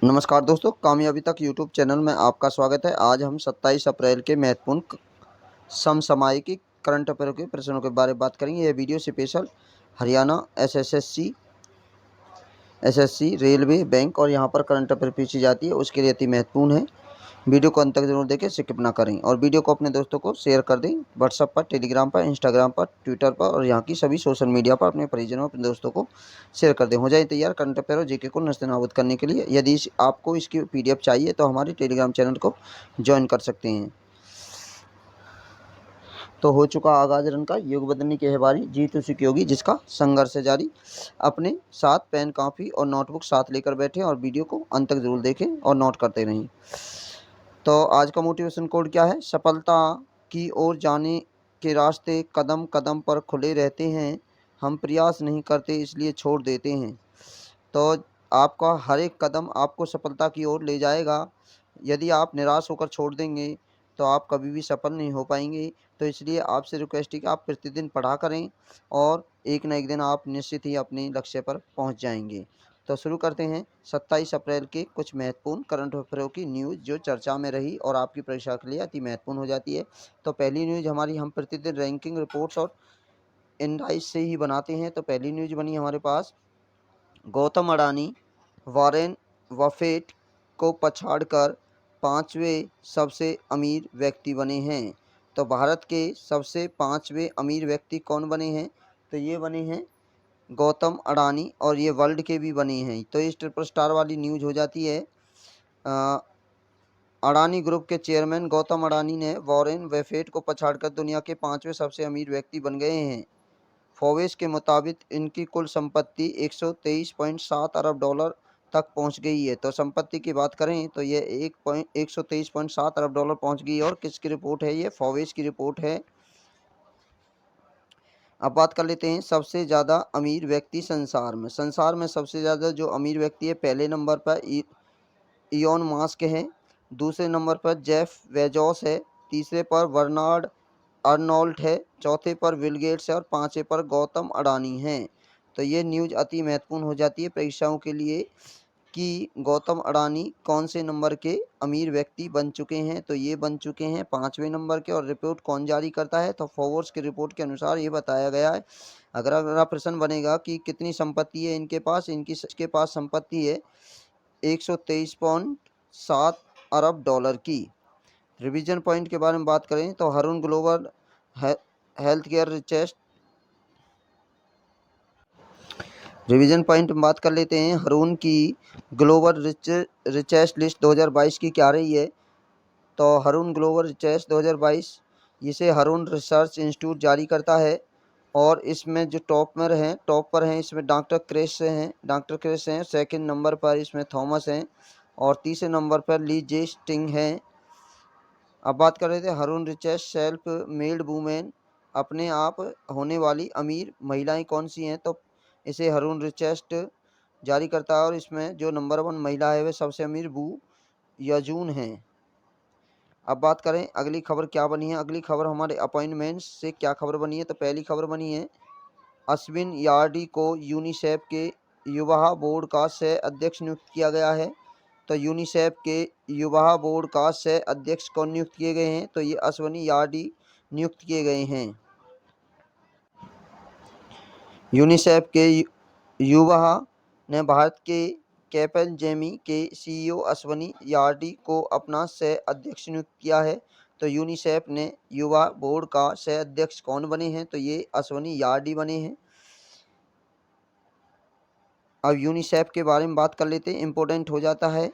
नमस्कार दोस्तों, कामयाबी तक यूट्यूब चैनल में आपका स्वागत है। आज हम 27 अप्रैल के महत्वपूर्ण समसामयिक करंट अफेयर के प्रश्नों के बारे में बात करेंगे। यह video special Haryana SSC, railway, bank और यहाँ पर करंट अफेयर पूछी जाती है, उसके लिए अति महत्वपूर्ण है। वीडियो को अंत तक जरूर देखें, स्किप ना करें और वीडियो को अपने दोस्तों को शेयर कर दें। व्हाट्सएप पर, टेलीग्राम पर, इंस्टाग्राम पर, ट्विटर पर और यहाँ की सभी सोशल मीडिया पर अपने परिजनों, अपने दोस्तों को शेयर कर दें। हो जाए तैयार करंट अफेयर और जीके को नस्ते-नाबूद करने के लिए। यदि आपको इसकी पीडीएफ चाहिए तो हमारे टेलीग्राम चैनल को ज्वाइन कर सकते हैं। तो हो चुका आगाज रन का, युग बदलने की है बारी, जीत उसी की होगी जिसका संघर्ष है जारी। अपने साथ पेन, कॉपी और नोटबुक साथ लेकर बैठें और वीडियो को अंत तक जरूर देखें और नोट करते रहें। तो आज का मोटिवेशन कोड क्या है? सफलता की ओर जाने के रास्ते कदम कदम पर खुले रहते हैं, हम प्रयास नहीं करते इसलिए छोड़ देते हैं। तो आपका हर एक कदम आपको सफलता की ओर ले जाएगा। यदि आप निराश होकर छोड़ देंगे तो आप कभी भी सफल नहीं हो पाएंगे। तो इसलिए आपसे रिक्वेस्ट है कि आप प्रतिदिन पढ़ा करें और एक न एक दिन आप निश्चित ही अपने लक्ष्य पर पहुंच जाएंगे। तो शुरू करते हैं 27 अप्रैल के कुछ महत्वपूर्ण करंट अफेयरों की न्यूज़ जो चर्चा में रही और आपकी परीक्षा के लिए अति महत्वपूर्ण हो जाती है। तो पहली न्यूज़ हमारी, हम प्रतिदिन रैंकिंग रिपोर्ट्स और इंडाइस से ही बनाते हैं। तो पहली न्यूज़ बनी हमारे पास, गौतम अडानी वॉरेन बफेट को पछाड़कर 5वें सबसे अमीर व्यक्ति बने हैं। तो भारत के सबसे 5वें अमीर व्यक्ति कौन बने हैं? तो ये बने हैं गौतम अडानी और ये वर्ल्ड के भी बने हैं। तो इस ट्रिपल स्टार वाली न्यूज़ हो जाती है। अडानी ग्रुप के चेयरमैन गौतम अडानी ने वॉरेन बफेट को पछाड़कर दुनिया के 5वें सबसे अमीर व्यक्ति बन गए हैं। फोर्ब्स के मुताबिक इनकी कुल संपत्ति 123.7 अरब डॉलर तक पहुंच गई है। तो संपत्ति की बात करें तो ये 123.7 अरब डॉलर पहुंच गई है। और किसकी रिपोर्ट है? ये फोर्ब्स की रिपोर्ट है। अब बात कर लेते हैं सबसे ज़्यादा अमीर व्यक्ति संसार में। संसार में सबसे ज़्यादा जो अमीर व्यक्ति है, पहले नंबर पर इलॉन मस्क है, दूसरे नंबर पर जेफ बेजोस है, तीसरे पर बर्नार्ड अर्नोल्ट है, चौथे पर बिल गेट्स है और पाँचवें पर गौतम अडानी हैं। तो ये न्यूज़ अति महत्वपूर्ण हो जाती है परीक्षाओं के लिए कि गौतम अडानी कौन से नंबर के अमीर व्यक्ति बन चुके हैं। तो ये बन चुके हैं 5वें नंबर के। और रिपोर्ट कौन जारी करता है? तो फोर्ब्स की रिपोर्ट के अनुसार ये बताया गया है। अगर अगला प्रश्न बनेगा कि कितनी संपत्ति है इनके पास, इसके पास संपत्ति है 123.7 अरब डॉलर की। रिवीजन पॉइंट के बारे में बात करें तो Haroon global health care revision point में बात कर लेते हैं। हरून की ग्लोबल रिचेस्ट लिस्ट 2022 की क्या रही है? तो हरून ग्लोबल रिचेस्ट 2022 इसे हरून रिसर्च इंस्टीट्यूट जारी करता है। और इसमें जो टॉप पर हैं इसमें डॉक्टर क्रिस हैं। सेकंड नंबर पर इसमें थॉमस हैं और तीसरे नंबर पर ली जे स्टिंग हैं। अब बात कर रहे थे Haroon richest self made women, अपने आप होने वाली अमीर महिलाएं कौन सी हैं? तो इसे हरून रिचेस्ट जारी करता है और इसमें जो नंबर 1 महिला है वह सबसे अमीर वू यजून हैं। अब बात करें अगली खबर क्या बनी है। अगली खबर हमारे अपॉइंटमेंट्स से क्या खबर बनी है? तो पहली खबर बनी है, अश्विन यार्डी को यूनिसेफ के युवा बोर्ड का सह अध्यक्ष नियुक्त किया गया है। तो यूनिसेफ के युवा बोर्ड का सह अध्यक्ष कौन नियुक्त किए गए हैं? तो ये अश्विनी यार्डी नियुक्त किए गए हैं। यूनिसेफ के युवा ने भारत के कैपेलजेमी के सीईओ अश्विनी यार्डी को अपना सह अध्यक्ष नियुक्त किया है। तो यूनिसेफ ने युवा बोर्ड का सह अध्यक्ष कौन बने हैं? तो ये अश्विनी यार्डी बने हैं। अब यूनिसेफ के बारे में बात कर लेते हैं, इम्पोर्टेंट हो जाता है।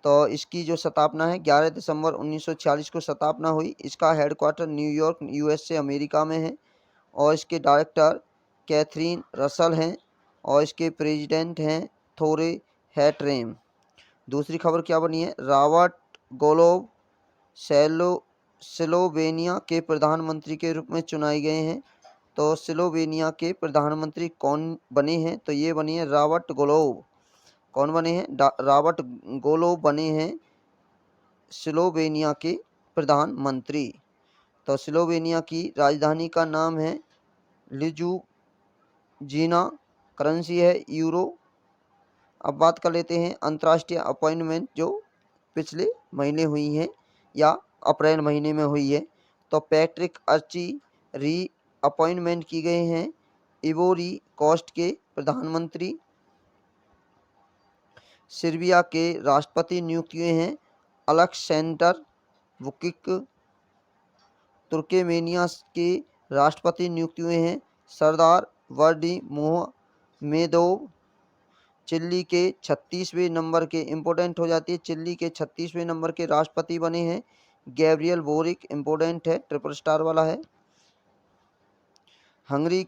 तो इसकी जो स्थापना है 11 दिसंबर 1946 को स्थापना हुई। इसका हेडक्वार्टर न्यूयॉर्क यूएसए अमेरिका में है और इसके डायरेक्टर कैथरीन रसल हैं और इसके प्रेसिडेंट हैं थोरे हैटरेम। दूसरी खबर क्या बनी है, रॉबर्ट गोलोब स्लोवेनिया के प्रधानमंत्री के रूप में चुनाए गए हैं। तो स्लोवेनिया के प्रधानमंत्री कौन बने हैं? तो ये बने हैं रॉबर्ट गोलोब। कौन बने हैं? रॉबर्ट गोलोब बने हैं स्लोवेनिया के प्रधानमंत्री। तो स्लोवेनिया की राजधानी का नाम है लिजुजिना, करेंसी है यूरो। अब बात कर लेते हैं अंतर्राष्ट्रीय अपॉइंटमेंट जो पिछले महीने हुई हैं या अप्रैल महीने में हुई है। तो पैट्रिक अर्ची री अपॉइंटमेंट की गए हैं इवोरी कोस्ट के प्रधानमंत्री। सर्बिया के राष्ट्रपति नियुक्त हुए हैं अलेक्सेंडर वुकिक। तुर्कमेनिया के राष्ट्रपति नियुक्त हुए हैं सरदार वर्डी मोहमेदोव। चिली के 36वें नंबर के इम्पोर्टेंट हो जाती है, चिली के 36वें नंबर के राष्ट्रपति बने हैं गैब्रियल बोरिक। इम्पोर्टेंट है, ट्रिपल स्टार वाला है। हंगरी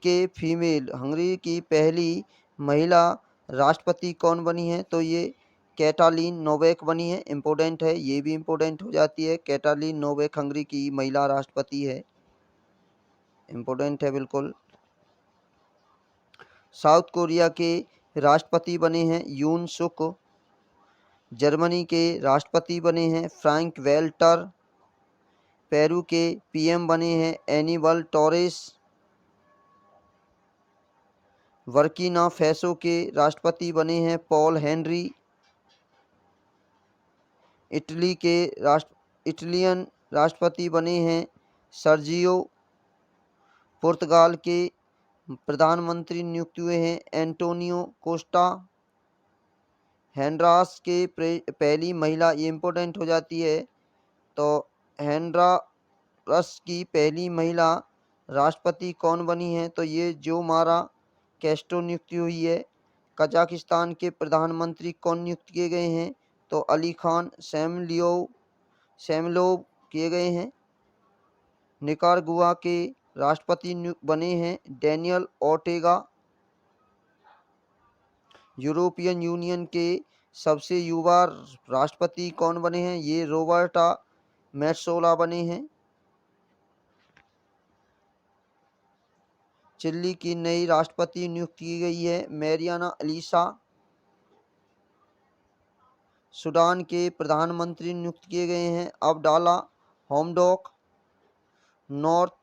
की पहली महिला राष्ट्रपति कौन बनी है? तो ये कैटालीन नोवेक बनी है। इम्पोर्टेंट है, ये भी इम्पोर्टेंट हो जाती है। कैटालीन नोवेक हंगरी की महिला राष्ट्रपति है। इम्पोर्टेंट है बिल्कुल। साउथ कोरिया के राष्ट्रपति बने हैं यून सुक। जर्मनी के राष्ट्रपति बने हैं फ्रैंक वेल्टर। पेरू के पीएम बने हैं एनिबल टोरेस। बर्किना फैसो के राष्ट्रपति बने हैं पॉल हेनरी। इटलियन राष्ट्रपति बने हैं सर्जियो। पुर्तगाल के प्रधानमंत्री नियुक्त हुए हैं एंटोनियो कोस्टा। होंडुरास के पहली महिला, ये इम्पोर्टेंट हो जाती है। तो होंडुरास की पहली महिला राष्ट्रपति कौन बनी है? तो ये जोमारा कैस्ट्रो नियुक्त हुई है। कजाकिस्तान के प्रधानमंत्री कौन नियुक्त किए गए हैं? तो अली खान सैमलोव किए गए हैं। निकारागुआ के राष्ट्रपति बने हैं डैनियल ओर्टेगा। यूरोपियन यूनियन के सबसे युवा राष्ट्रपति कौन बने हैं? ये रोबर्टा मेट्सोला बने हैं। चिली की नई राष्ट्रपति नियुक्त की गई है मैरियाना अलीसा। सूडान के प्रधानमंत्री नियुक्त किए गए हैं अब्दाला हमडोक। नॉर्थ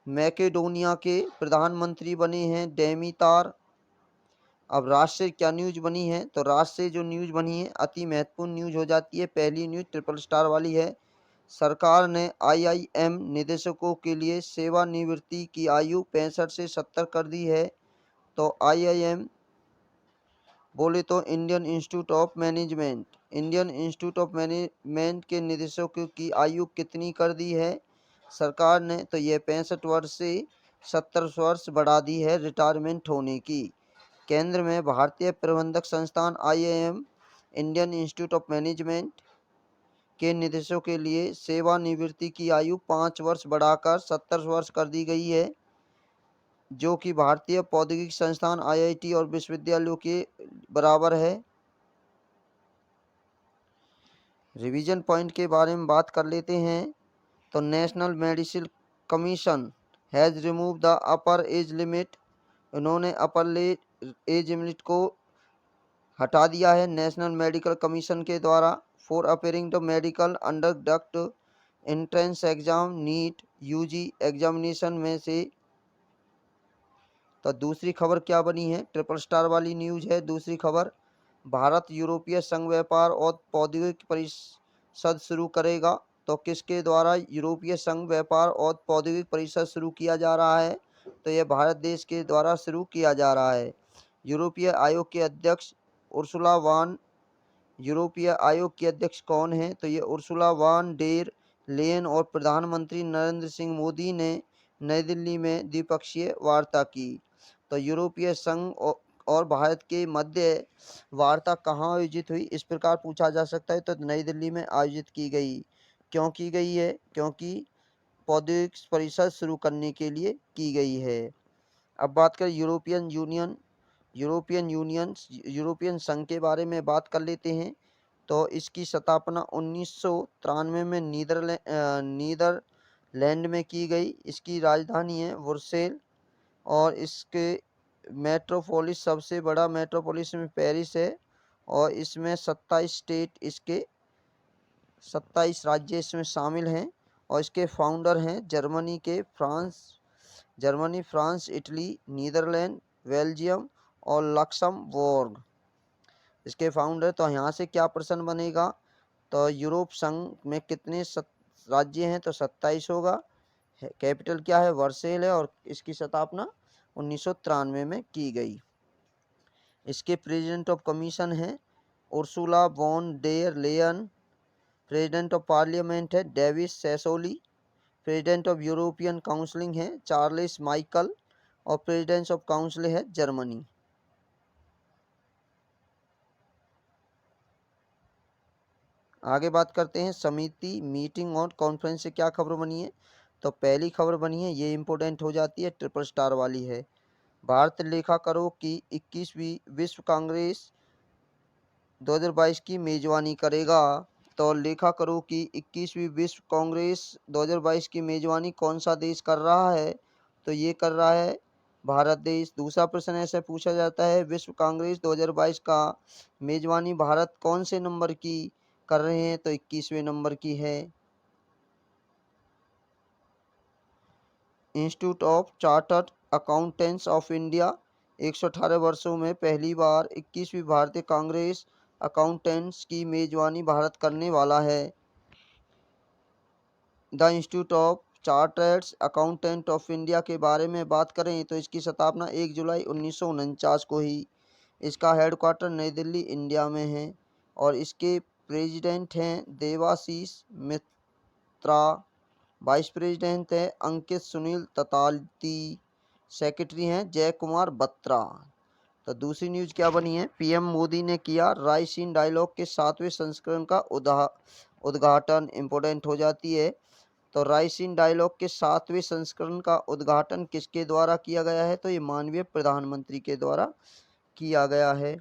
मैकेडोनिया के प्रधानमंत्री बने हैं डेमितार। अब राष्ट्र से क्या न्यूज बनी है? तो राष्ट्र से जो न्यूज बनी है अति महत्वपूर्ण न्यूज हो जाती है। पहली न्यूज ट्रिपल स्टार वाली है। सरकार ने आईआईएम निदेशकों के लिए सेवानिवृत्ति की आयु 65 से 70 कर दी है। तो आईआईएम बोले तो इंडियन इंस्टीट्यूट ऑफ मैनेजमेंट के निदेशकों की आयु कितनी कर दी है सरकार ने? तो यह 65 वर्ष से 70 वर्ष बढ़ा दी है रिटायरमेंट होने की। केंद्र में भारतीय प्रबंधक संस्थान IIM Indian institute of management के निदेशकों के लिए सेवानिवृत्ति की आयु 5 वर्ष बढ़ाकर 70 वर्ष कर दी गई है, जो कि भारतीय प्रौद्योगिकी संस्थान आईआईटी और विश्वविद्यालयों के बराबर है। रिवीजन पॉइंट के बारे में बात कर लेते हैं। तो national medicine commission has remove the upper age limit. उन्होंने अपर एज लिमिट को हटा दिया है नेशनल मेडिकल कमीशन के द्वारा। For appearing the medical undergraduate entrance exam NEET UG examination में से। तो दूसरी खबर क्या बनी है? ट्रिपल स्टार वाली न्यूज है दूसरी खबर। भारत यूरोपीय संघ व्यापार और प्रौद्योगिकी परिषद शुरू करेगा। तो किसके द्वारा यूरोपीय संघ व्यापार और प्रौद्योगिकी परिषद शुरू किया जा रहा है? तो यह भारत देश के द्वारा शुरू किया जा रहा है। यूरोपीय आयोग के अध्यक्ष उर्सुला वान यूरोपीय आयोग के अध्यक्ष कौन है? तो ये उर्सुला वान डेर लेयन और प्रधानमंत्री नरेंद्र सिंह मोदी ने नई दिल्ली में द्विपक्षीय वार्ता की। तो यूरोपीय संघ और भारत के मध्य वार्ता कहाँ आयोजित हुई, इस प्रकार पूछा जा सकता है। तो नई दिल्ली में आयोजित की गई। क्यों की गई है? क्योंकि प्रौद्योगिकी परिषद शुरू करने के लिए की गई है। अब बात करें यूरोपियन संघ के बारे में बात कर लेते हैं। तो इसकी स्थापना 1993 में नीदरलैंड में की गई। इसकी राजधानी है ब्रुसेल और इसके मेट्रोपोलिस, सबसे बड़ा मेट्रोपोलिस में पेरिस है। और इसमें 27 राज्य इसमें शामिल हैं। और इसके फाउंडर हैं Germany, France, Italy, Netherlands, Belgium और लक्समबर्ग। इसके फाउंडर, तो यहाँ से क्या प्रश्न बनेगा, तो यूरोप संघ में कितने राज्य हैं, तो 27 होगा। कैपिटल क्या है, वर्सेल है, और इसकी स्थापना 1993 में की गई। इसके प्रेसिडेंट ऑफ कमीशन है Ursula von der Leyen. President of parliament है Davis Sassoli. President of European counselling है चार्ल्स माइकल। और प्रेसिडेंट ऑफ काउंसिल है जर्मनी। आगे बात करते हैं समिति, मीटिंग और कॉन्फ्रेंस से क्या खबर बनी है। तो पहली खबर बनी है, ये इंपॉर्टेंट हो जाती है, ट्रिपल स्टार वाली है। भारत लेखाकारों की 21वीं विश्व कांग्रेस 2022 की मेजबानी करेगा। तो लेखाकारों की 21वीं विश्व कांग्रेस 2022 की मेजबानी कौन सा देश कर रहा है, तो ये कर रहा है भारत देश। दूसरा प्रश्न ऐसे पूछा जाता है, विश्व कांग्रेस 2022 का मेजबानी भारत कौन से नंबर की कर रहे हैं, तो 21वें नंबर की है। Institute of chartered accountants of India 118 वर्षों में पहली बार 21वीं भारतीय कांग्रेस अकाउंटेंट्स की मेजबानी भारत करने वाला है। The institute of chartered accountant of India के बारे में बात करें तो इसकी स्थापना 1 जुलाई 1949 को ही। इसका हेडक्वार्टर नई दिल्ली इंडिया में है और इसके प्रेसिडेंट हैं देवाशीष मित्रा। वाइस प्रेसिडेंट है अंकित सुनील ततालती। सेक्रेटरी हैं जय कुमार बत्रा। तो दूसरी न्यूज क्या बनी है, पीएम मोदी ने किया रायसीन डायलॉग के 7वें संस्करण का उद्घाटन। इम्पोर्टेंट हो जाती है। तो रायसीन डायलॉग के 7वें संस्करण का उद्घाटन किसके द्वारा किया गया है, तो ये माननीय प्रधानमंत्री के द्वारा किया गया है।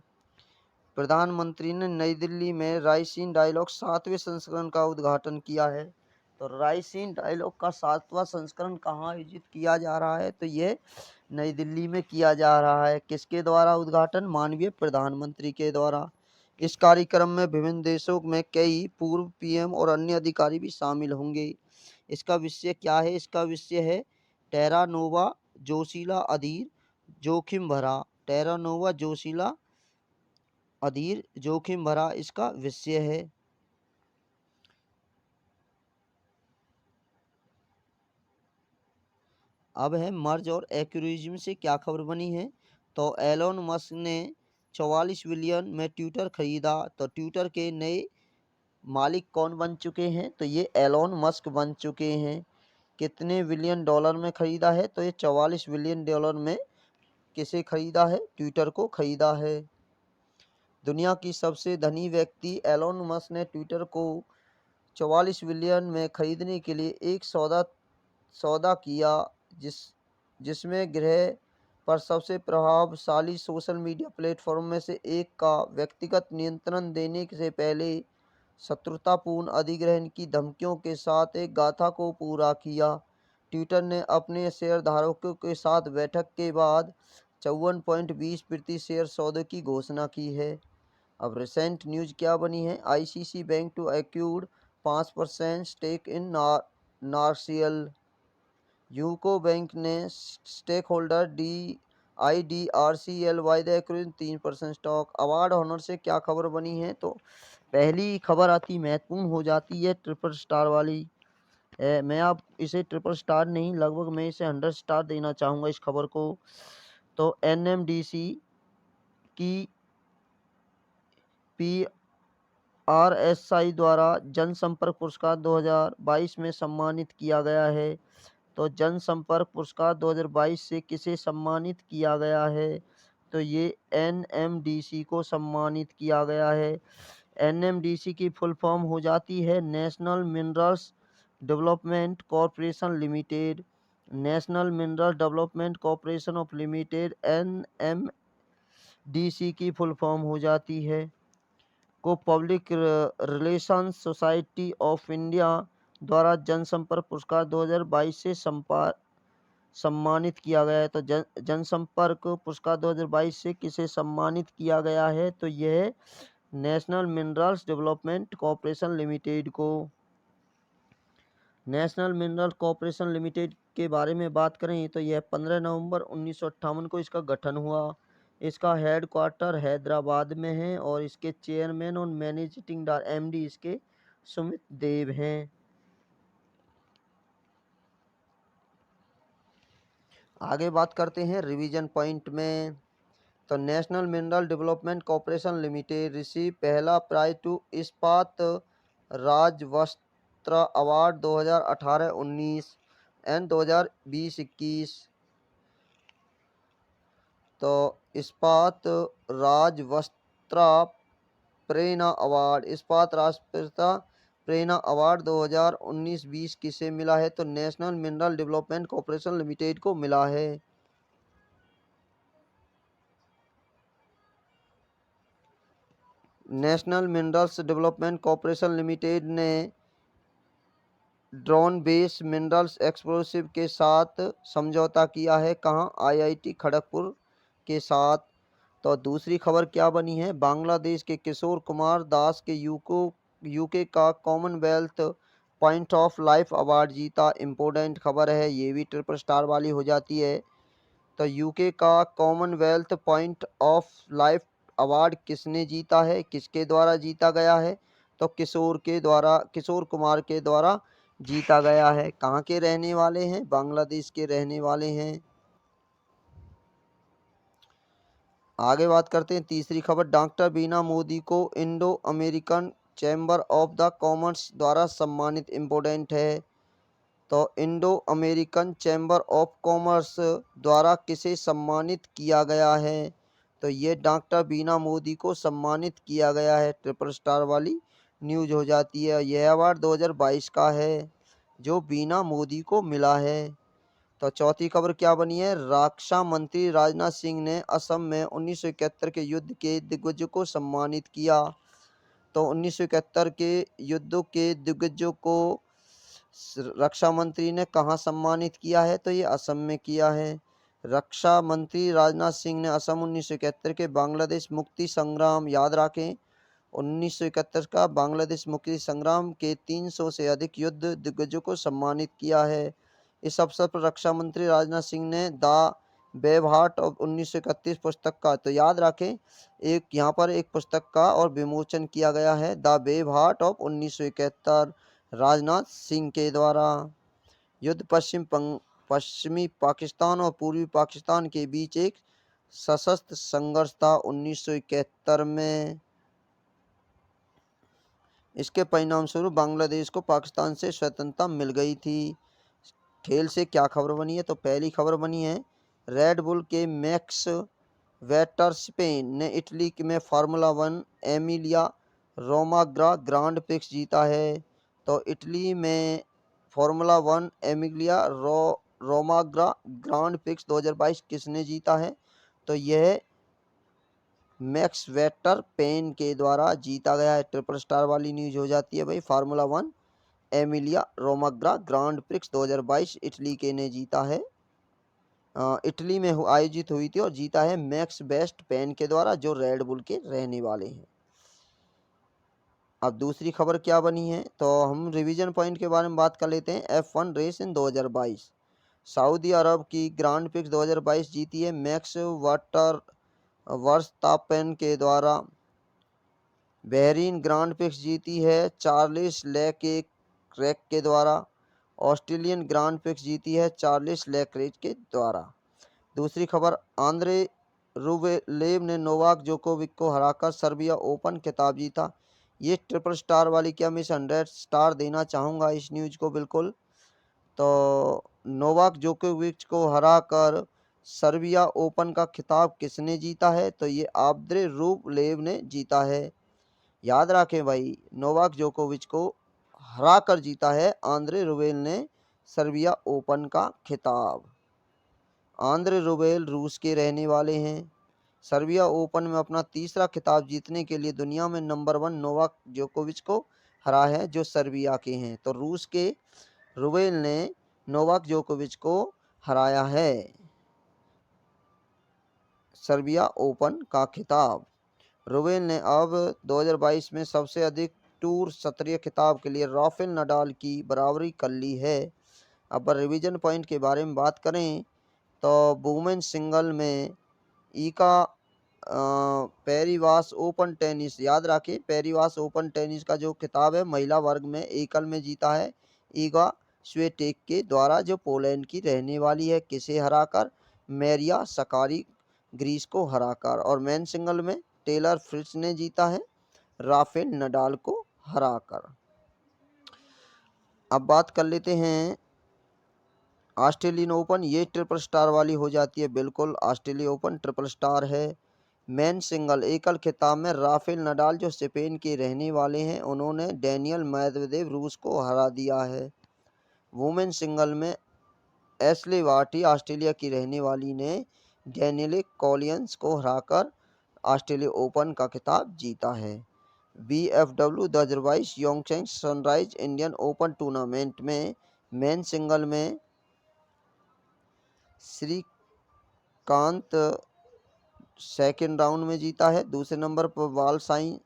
प्रधानमंत्री ने नई दिल्ली में रायसीन डायलॉग 7वें संस्करण का उद्घाटन किया है। तो रायसीन डायलॉग का 7वां संस्करण कहाँ आयोजित किया जा रहा है, तो ये नई दिल्ली में किया जा रहा है। किसके द्वारा उद्घाटन, माननीय प्रधानमंत्री के द्वारा। इस कार्यक्रम में विभिन्न देशों में कई पूर्व पीएम और अन्य अधिकारी भी शामिल होंगे। इसका विषय क्या है, इसका विषय है टेरा नोवा जोशीला अधीर जोखिम भरा। टेरा नोवा जोशीला अधीर जोखिम भरा इसका विषय है। अब है मर्ज और एक्विजिशन से क्या खबर बनी है। तो एलोन मस्क ने 44 बिलियन में ट्विटर खरीदा। तो ट्विटर के नए मालिक कौन बन चुके हैं, तो ये एलोन मस्क बन चुके हैं। कितने बिलियन डॉलर में खरीदा है, तो ये 44 बिलियन डॉलर में किसे खरीदा है, ट्विटर को खरीदा है। दुनिया की सबसे धनी व्यक्ति एलोन मस्क ने ट्विटर को 44 बिलियन में खरीदने के लिए एक सौदा किया, जिसमें ग्रह पर सबसे प्रभावशाली सोशल मीडिया प्लेटफॉर्म में से एक का व्यक्तिगत नियंत्रण देने से पहले शत्रुतापूर्ण अधिग्रहण की धमकियों के साथ एक गाथा को पूरा किया। ट्विटर ने अपने शेयरधारकों के साथ बैठक के बाद 54.20% शेयर सौदे की घोषणा की है। अब रिसेंट न्यूज क्या बनी है, ICC bank to acquired 5% stake in नार्सियल। यूको बैंक ने stake holder IDRCL by the acquisition 3% stock. Award honour से क्या खबर बनी है, तो पहली खबर आती महत्वपूर्ण हो जाती है ट्रिपल स्टार वाली। मैं आप इसे ट्रिपल स्टार नहीं, लगभग मैं इसे 100 स्टार देना चाहूँगा इस खबर को। तो NMDC की PRSI द्वारा जनसंपर्क पुरस्कार 2022 में सम्मानित किया गया है। तो जनसंपर्क पुरस्कार 2022 से किसे सम्मानित किया गया है, तो ये NMDC को सम्मानित किया गया है। NMDC की फुल फॉर्म हो जाती है national minerals development corporation limited. National mineral development corporation of limited NMDC की फुल फॉर्म हो जाती है। को public relations society of India द्वारा जनसंपर्क पुरस्कार 2022 से सम्मानित किया गया है। तो जनसंपर्क पुरस्कार 2022 से किसे सम्मानित किया गया है, तो यह national minerals development corporation limited को। नेशनल मिनरल कॉरपोरेशन लिमिटेड के बारे में बात करें तो यह 15 नवंबर 1958 को इसका गठन हुआ। इसका हेडक्वार्टर हैदराबाद में है और इसके चेयरमैन और मैनेजिंग एमडी इसके सुमित देव हैं। आगे बात करते हैं रिवीजन पॉइंट में। तो national mineral development corporation limited receive पहला प्राइज टू इस्पात राजवस्त्र अवार्ड 2018-19 एंड 2020-21। तो इस्पात राजवस्त्र प्रेरणा अवार्ड, इस्पात राष्ट्रपिता प्रेरणा अवार्ड 2019-20 किसे मिला है? तो national mineral development corporation limited को मिला है। National minerals development corporation limited ने ड्रोन बेस मिनरल्स एक्सप्लोसिव के साथ समझौता किया है। कहाँ? आईआईटी खड़गपुर के साथ। तो दूसरी खबर क्या बनी है? बांग्लादेश के किशोर कुमार दास के यूके का Commonwealth point of life award जीता। इम्पोर्टेंट खबर है, ये भी ट्रिपल स्टार वाली हो जाती है। तो यूके का Commonwealth point of life award किसने जीता है? किसके द्वारा जीता गया है? तो किशोर कुमार के द्वारा जीता गया है। कहाँ के रहने वाले हैं? बांग्लादेश के रहने वाले हैं। आगे बात करते हैं तीसरी खबर। डॉक्टर बीना मोदी को Indo American chamber of the commerce द्वारा सम्मानित। इम्पोर्टेंट है। तो Indo American chamber of commerce द्वारा किसे सम्मानित किया गया है? तो ये डॉक्टर बीना मोदी को सम्मानित किया गया है। ट्रिपल स्टार वाली न्यूज हो जाती है। यह अवार्ड 2022 का है जो बीना मोदी को मिला है। तो चौथी खबर क्या बनी है? रक्षा मंत्री राजनाथ सिंह ने असम में 1971 के युद्ध के दिग्गजों को सम्मानित किया। तो 1971 के युद्ध के दिग्गजों को रक्षा मंत्री ने कहाँ सम्मानित किया है? तो ये असम में किया है। रक्षा मंत्री राजनाथ सिंह ने असम 1971 के बांग्लादेश मुक्ति संग्राम, याद रखें 1971 का बांग्लादेश मुक्ति संग्राम के 300 से अधिक युद्ध दिग्गजों को सम्मानित किया है। इस अवसर पर रक्षा मंत्री राजनाथ सिंह ने द ब्रेव हार्ट ऑफ 1931 पुस्तक का, तो याद रखें एक यहाँ पर एक पुस्तक का और विमोचन किया गया है, the brave heart of 1971 Rajnath Singh के द्वारा। युद्ध पश्चिमी पाकिस्तान और पूर्वी पाकिस्तान के बीच एक सशस्त्र संघर्ष था 1971 में। इसके परिणाम स्वरूप बांग्लादेश को पाकिस्तान से स्वतंत्रता मिल गई थी। खेल से क्या खबर बनी है? तो पहली खबर बनी है रेड बुल के मैक्स वेटरस्पेन ने इटली में फार्मूला 1 एमिलिया रोमाग्रा ग्रांड प्रिक्स जीता है। तो इटली में फार्मूला 1 एमिलिया रोमाग्रा ग्रांड प्रिक्स 2022 किसने जीता है? तो यह मैक्स वेटरपेन के द्वारा जीता गया है। ट्रिपल स्टार वाली न्यूज हो जाती है भाई। Formula 1 Emilia रोमाग्रा grand prix 2022 Italy के ने जीता है। इटली में आयोजित हुई थी और जीता है मैक्स बेस्ट पेन के द्वारा, जो रेड बुल के रहने वाले हैं। अब दूसरी खबर क्या बनी है? तो हम रिवीजन पॉइंट के बारे में बात कर लेते हैं। F1 रेस इन 2022 सऊदी अरब की ग्रांड प्रिक्स 2022 जीती है मैक्स वर्स्तापेन के द्वारा। बहरीन ग्रांड प्रिक्स जीती है चार्ल्स लेक्लेर्क के द्वारा। ऑस्ट्रेलियन ग्रांड प्रिक्स जीती है चार्ल्स लेक्लेर्क के द्वारा। दूसरी खबर, आंद्रे रूबलेव ने नोवाक जोकोविक को हराकर सर्बिया ओपन खिताब जीता। ये ट्रिपल स्टार वाली, क्या मैं 100 स्टार देना चाहूँगा इस न्यूज़ को बिल्कुल। तो नोवाक जोकोविच को हराकर सर्बिया ओपन का खिताब किसने जीता है? तो ये आंद्रे रूबलेव ने जीता है। याद रखें भाई, नोवाक जोकोविच को हराकर जीता है आंद्रे रूबेल ने सर्बिया ओपन का खिताब। आंद्रे रूबेल रूस के रहने वाले हैं। सर्बिया ओपन में अपना तीसरा खिताब जीतने के लिए दुनिया में नंबर 1 नोवाक जोकोविच को हरा है, जो सर्बिया के हैं। तो रूस के रूबेल ने नोवाक जोकोविच को हराया है। सर्बिया ओपन का खिताब रूबेल ने अब 2022 में सबसे अधिक टूर सत्रीय खिताब के लिए राफेल नडाल की बराबरी कर ली है। अब रिवीजन पॉइंट के बारे में बात करें तो वुमेन सिंगल में ईका पेरिवास ओपन टेनिस, याद रखिए पेरिवास ओपन टेनिस का जो खिताब है महिला वर्ग में एकल में जीता है ईगा स्विएटेक के द्वारा, जो पोलैंड की रहने वाली है। किसे हराकर? मैरिया सकारी ग्रीस को हराकर। और मेन सिंगल में टेलर फ्रिट्ज ने जीता है राफेल नडाल को हराकर। अब बात कर लेते हैं ऑस्ट्रेलियन ओपन, ये ट्रिपल स्टार वाली हो जाती है, बिल्कुल ऑस्ट्रेलियन ओपन ट्रिपल स्टार है। मेन सिंगल एकल खिताब में राफेल नडाल जो स्पेन के रहने वाले हैं, उन्होंने डेनियल मेदवेदेव रूस को हरा दिया है। वुमेन सिंगल में एशले बार्टी ऑस्ट्रेलिया की रहने वाली ने डेनियल कॉलियंस को हराकर ऑस्ट्रेलिया ओपन का खिताब जीता है। BFW द जरवाइस योंगचेंग सनराइज इंडियन ओपन टूर्नामेंट में मेन सिंगल में श्रीकांत सेकेंड राउंड में जीता है। दूसरे नंबर पर वालसाई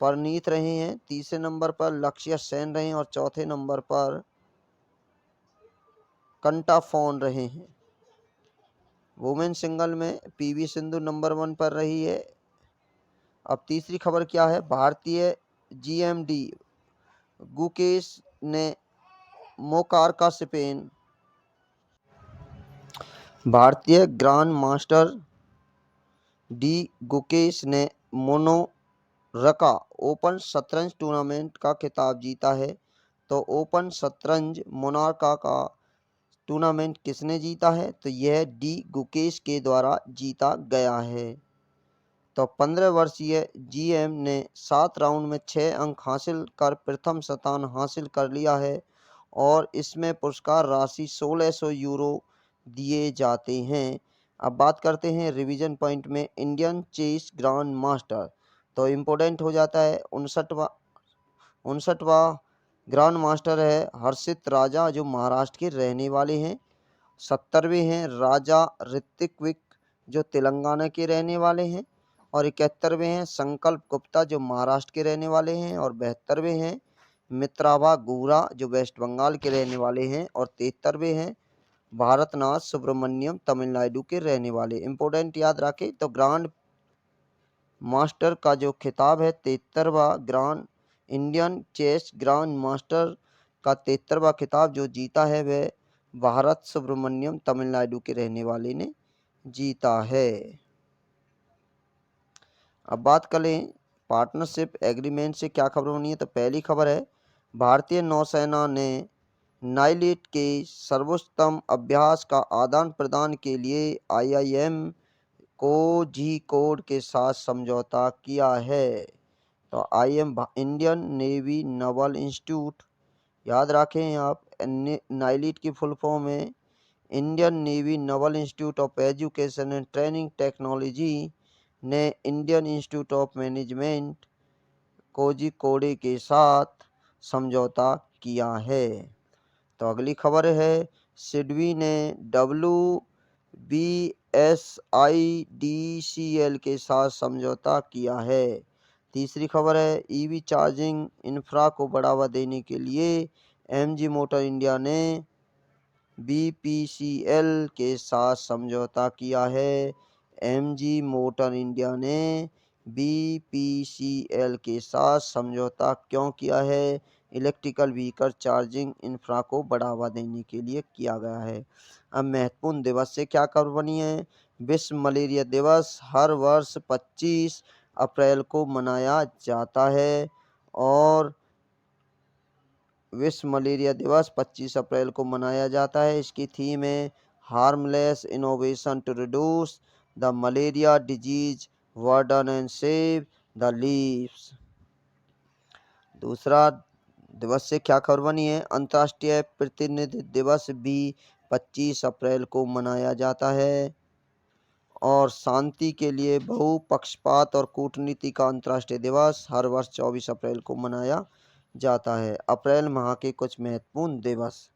परनीत रहे हैं, तीसरे नंबर पर लक्ष्य सेन रहे हैं और चौथे नंबर पर कंटाफोन रहे हैं। वुमेन सिंगल में PV सिंधु नंबर 1 पर रही है। अब तीसरी खबर क्या है? भारतीय GMD गुकेश ने मोकार का स्पेन। भारतीय ग्रांड मास्टर डी गुकेश ने मोनाको ओपन शतरंज टूर्नामेंट का खिताब जीता है। तो ओपन शतरंज मोनाको का टूर्नामेंट किसने जीता है? तो यह डी गुकेश के द्वारा जीता गया है। तो 15 वर्षीय GM ने 7 राउंड में 6 अंक हासिल कर प्रथम स्थान हासिल कर लिया है और इसमें पुरस्कार राशि 1600 यूरो दिए जाते हैं। अब बात करते हैं रिवीजन पॉइंट में इंडियन चेस ग्रांड मास्टर। तो इम्पोर्टेंट हो जाता है 59वां ग्रांड मास्टर है हर्षित राजा, जो महाराष्ट्र के रहने वाले हैं। 70वें हैं राजा ऋत्विक, जो तेलंगाना के रहने वाले हैं। और 71वें हैं संकल्प गुप्ता, जो महाराष्ट्र के रहने वाले हैं। और 72वें हैं मित्राभा गुरा, जो वेस्ट बंगाल के रहने वाले हैं। और 73वें हैं भारतनाथ सुब्रमण्यम, तमिलनाडु के रहने वाले। इंपोर्टेंट याद रखें तो ग्रांड मास्टर का जो खिताब है 73वां grand Indian chess grand master का 73वां खिताब जो जीता है वह भारत सुब्रमण्यम, तमिलनाडु के रहने वाले ने जीता है। अब बात करें पार्टनरशिप एग्रीमेंट से क्या खबर बनी है। तो पहली खबर है भारतीय नौसेना ने नाइलिट के सर्वोत्तम अभ्यास का आदान प्रदान के लिए IIM कोझिकोड के साथ समझौता किया है। तो इंडियन नेवी नवल इंस्टीट्यूट, याद रखें आप नाइलिट की फुल फॉर्म है Indian navy naval institute of education and training technology, ने Indian institute of management Kozhikode के साथ समझौता किया है। तो अगली खबर है सिडबी ने WBSIDCL के साथ समझौता किया है। तीसरी खबर है EV चार्जिंग इंफ्रा को बढ़ावा देने के लिए MG मोटर इंडिया ने BPCL के साथ समझौता किया है। MG मोटर इंडिया ने BPCL के साथ समझौता क्यों किया है? इलेक्ट्रिकल व्हीकल चार्जिंग इंफ्रा को बढ़ावा देने के लिए किया गया है। अब महत्वपूर्ण दिवस से क्या खबर बनी है? विश्व मलेरिया दिवस हर वर्ष 25 अप्रैल को मनाया जाता है और विश्व मलेरिया दिवस 25 अप्रैल को मनाया जाता है। इसकी थीम है harmless innovation to reduce the malaria disease burden and save the lives. दूसरा दिवस से क्या खबर बनी है? अंतर्राष्ट्रीय प्रतिनिधि दिवस भी 25 अप्रैल को मनाया जाता है और शांति के लिए बहुपक्षपात और कूटनीति का अंतर्राष्ट्रीय दिवस हर वर्ष 24 अप्रैल को मनाया जाता है। अप्रैल माह के कुछ महत्वपूर्ण दिवस,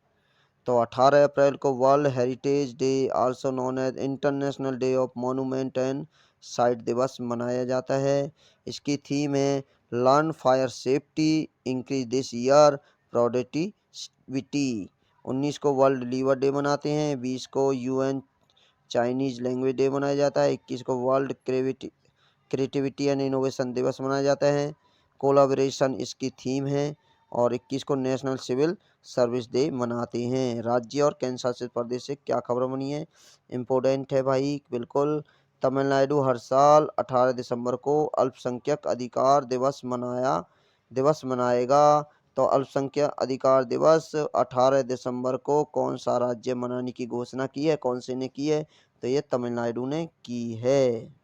तो 18 अप्रैल को World Heritage Day also known as International Day of Monument and Site दिवस मनाया जाता है। इसकी थीम है learn fire safety increase this year productivity. 19 को वर्ल्ड लीवर डे मनाते हैं, 20 को UN चाइनीज लैंग्वेज डे मनाया जाता है। 21 को वर्ल्ड क्रिएटिविटी एंड इनोवेशन दिवस मनाया जाता है। कोलाबोरेशन इसकी थीम है। और 21 को नेशनल सिविल सर्विस डे मनाते हैं। राज्य और केंद्र शासित प्रदेश से क्या खबर बनी है, इम्पोर्टेंट है भाई, बिल्कुल। तमिलनाडु हर साल 18 दिसंबर को अल्पसंख्यक अधिकार दिवस मनाएगा। तो अल्पसंख्यक अधिकार दिवस 18 दिसंबर को कौन सा राज्य मनाने की घोषणा की है, कौन से ने की है, तो ये तमिलनाडु ने की है।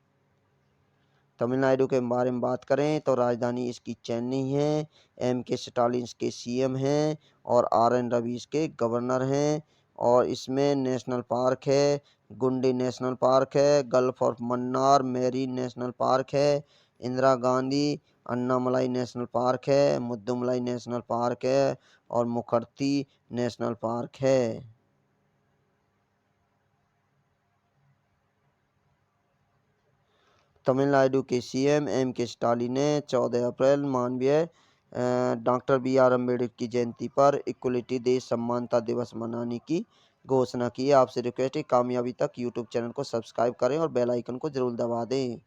तमिलनाडु के बारे में बात करें तो राजधानी इसकी चेन्नई है। M.K. स्टालिन इसके CM हैं और R.N. रवि इसके गवर्नर हैं। और इसमें नेशनल पार्क है, गुंडी नेशनल पार्क है, gulf of Mannar marine national park है, इंदिरा गांधी अन्नामलाई नेशनल पार्क है, मुद्दुमलाई नेशनल पार्क है और मुखर्ती नेशनल पार्क है। तमिलनाडु के CM M.K. स्टालिन ने 14 अप्रैल माननीय डॉक्टर B.R. अम्बेडकर की जयंती पर इक्वलिटी डे समानता दिवस मनाने की घोषणा की है। आपसे रिक्वेस्ट है कामयाबी तक यूट्यूब चैनल को सब्सक्राइब करें और बेल आइकन को जरूर दबा दें।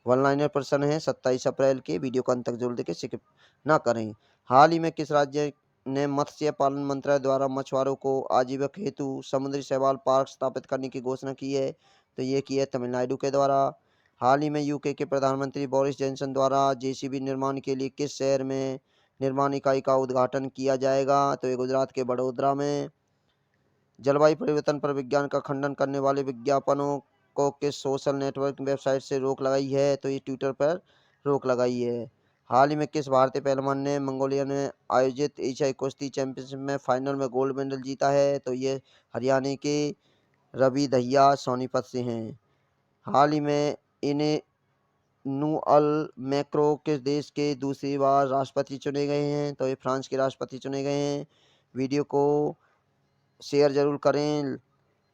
वन लाइनर प्रश्न है 27 अप्रैल के, वीडियो को अंत तक जरूर देखें, स्किप ना करें। हाल ही में किस राज्य ने मत्स्य पालन मंत्रालय द्वारा मछुआरों को आजीविका हेतु समुद्री शैवाल पार्क स्थापित करने की घोषणा की है, तो ये की है तमिलनाडु के द्वारा। हाल ही में UK के प्रधानमंत्री बोरिस जॉनसन द्वारा JCB निर्माण के लिए किस शहर में निर्माण इकाई का उद्घाटन किया जाएगा, तो ये गुजरात के बड़ोदरा में। जलवायु परिवर्तन पर विज्ञान का खंडन करने वाले विज्ञापनों को किस सोशल नेटवर्क वेबसाइट से रोक लगाई है, तो ये ट्विटर पर रोक लगाई है। हाल ही में किस भारतीय पहलवान ने मंगोलिया में आयोजित एशियाई कुश्ती चैंपियनशिप में फाइनल में गोल्ड मेडल जीता है, तो ये हरियाणा के रवि दहिया सोनीपत से हैं। हाल ही में इमैनुअल मैक्रों किस देश के दूसरी बार राष्ट्रपति चुने गए हैं, तो ये फ्रांस के राष्ट्रपति चुने गए हैं। वीडियो को शेयर जरूर करें,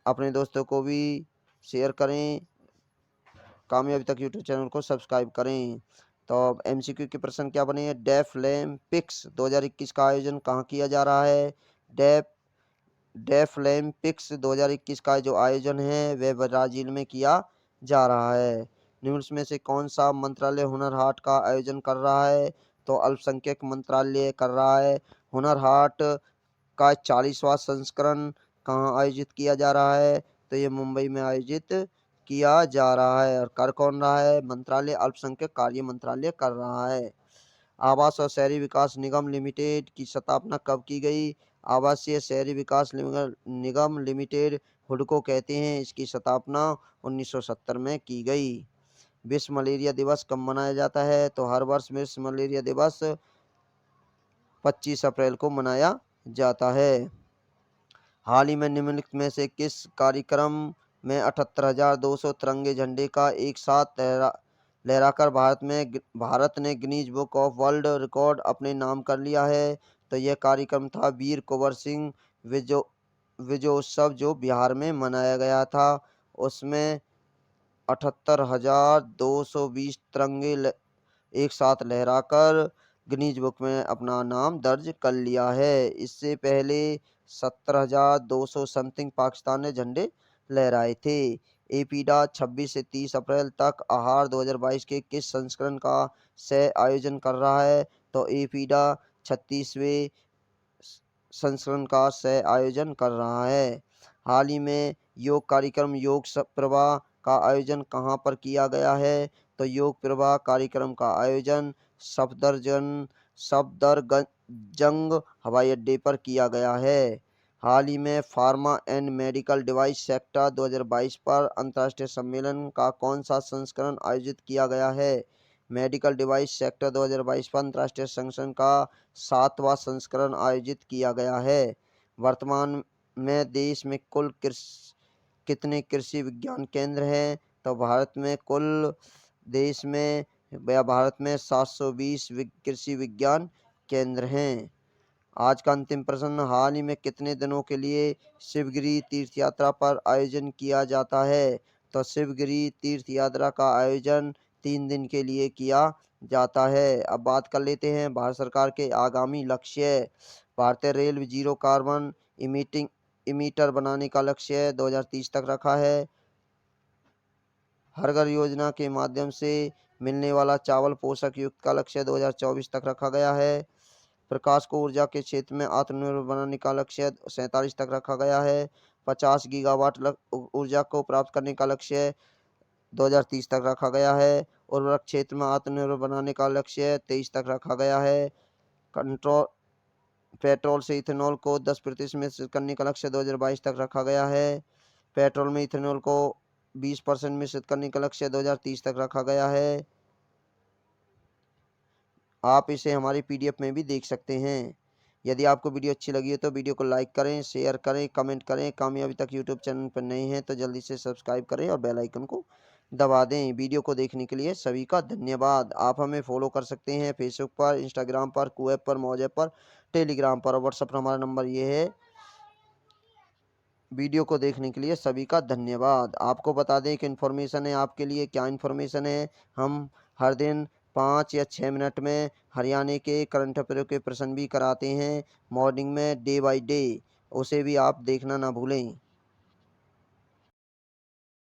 अपने दोस्तों को भी शेयर करें, कामयाबी तक यूट्यूब चैनल को सब्सक्राइब करें। तो अब MCQ के प्रश्न क्या बने हैं। डेफलिम्पिक्स 2021 का आयोजन कहाँ किया जा रहा है। डेफलिम्पिक्स 2021 का जो आयोजन है वह ब्राजील में किया जा रहा है। निम्न में से कौन सा मंत्रालय हुनर हाट का आयोजन कर रहा है, तो अल्पसंख्यक मंत्रालय कर रहा है। हुनर हाट का 40वां संस्करण कहाँ आयोजित किया जा रहा है, तो ये मुंबई में आयोजित किया जा रहा है। और कर कौन रहा है, मंत्रालय अल्पसंख्यक कार्य मंत्रालय कर रहा है। आवास और शहरी विकास निगम लिमिटेड की स्थापना कब की गई। आवासीय शहरी विकास निगम लिमिटेड हुडको कहते हैं, इसकी स्थापना 1970 में की गई। विश्व मलेरिया दिवस कब मनाया जाता है, तो हर वर्ष विश्व मलेरिया दिवस 25 अप्रैल को मनाया जाता है। हाल ही में निम्नलिखित में से किस कार्यक्रम में 78,200 तिरंगे झंडे का एक साथ लहराकर भारत ने Guinness book of world record अपने नाम कर लिया है, तो यह कार्यक्रम था वीर कुंवर सिंह विजयोत्सव जो बिहार में मनाया गया था। उसमें 78,220 तिरंगे एक साथ लहराकर गिनीज बुक में अपना नाम दर्ज कर लिया है। इससे पहले 17,200 समथिंग पाकिस्तान ने झंडे लहराए थे। एपीडा 26 से 30 अप्रैल तक आहार 2022 के किस संस्करण का सह आयोजन कर रहा है, तो एपीडा 36वें संस्करण का सह आयोजन कर रहा है। हाल ही में योग कार्यक्रम योग प्रभा का आयोजन कहाँ पर किया गया है, तो योग प्रभा कार्यक्रम का आयोजन सफदरजंग हवाई अड्डे पर किया गया है। हाल ही में pharma and medical device sector 2022 पर अंतर्राष्ट्रीय सम्मेलन का कौन सा संस्करण आयोजित किया गया है। मेडिकल डिवाइस सेक्टर 2022 पर अंतर्राष्ट्रीय संगठन का 7वां संस्करण आयोजित किया गया है। वर्तमान में देश में कुल कितने कृषि विज्ञान केंद्र हैं, तो भारत में 720 कृषि विज्ञान केंद्र हैं। आज का अंतिम प्रश्न, हाल ही में कितने दिनों के लिए शिवगिरी तीर्थ यात्रा पर आयोजन किया जाता है, तो शिवगिरी तीर्थ यात्रा का आयोजन 3 दिन के लिए किया जाता है। अब बात कर लेते हैं भारत सरकार के आगामी लक्ष्य। भारतीय रेल जीरो कार्बन इमीटर बनाने का लक्ष्य 2030 तक रखा है। हर घर योजना के माध्यम से मिलने वाला चावल पोषक युक्त का लक्ष्य 2024 तक रखा गया है। प्रकाश को ऊर्जा के क्षेत्र में आत्मनिर्भर बनाने का लक्ष्य 47 तक रखा गया है। 50 गीगावाट ऊर्जा को प्राप्त करने का लक्ष्य 2030 तक रखा गया है। उर्वरक क्षेत्र में आत्मनिर्भर बनाने का लक्ष्य 23 तक रखा गया है। पेट्रोल से इथेनॉल को 10% मिश्रित करने का लक्ष्य 2022 तक रखा गया है। पेट्रोल में इथेनॉल को 20% मिश्रित करने का लक्ष्य 2030 तक रखा गया है। आप इसे हमारी PDF में भी देख सकते हैं। यदि आपको वीडियो अच्छी लगी हो तो वीडियो को लाइक करें, शेयर करें, कमेंट करें। कामयाबी तक यूट्यूब चैनल पर नए हैं तो जल्दी से सब्सक्राइब करें और बेल आइकन को दबा दें। वीडियो को देखने के लिए सभी का धन्यवाद। आप हमें फॉलो कर सकते हैं फेसबुक पर, इंस्टाग्राम पर, कुऐप पर, मौज पर, टेलीग्राम पर और व्हाट्सएप पर हमारा नंबर ये है। वीडियो को देखने के लिए सभी का धन्यवाद। आपको बता दें कि इन्फॉर्मेशन है आपके लिए, क्या इन्फॉर्मेशन है, हम हर दिन 5 या 6 मिनट में हरियाणा के करंट अफेयर के प्रश्न भी कराते हैं मॉर्निंग में डे बाय डे। उसे भी आप देखना ना भूलें।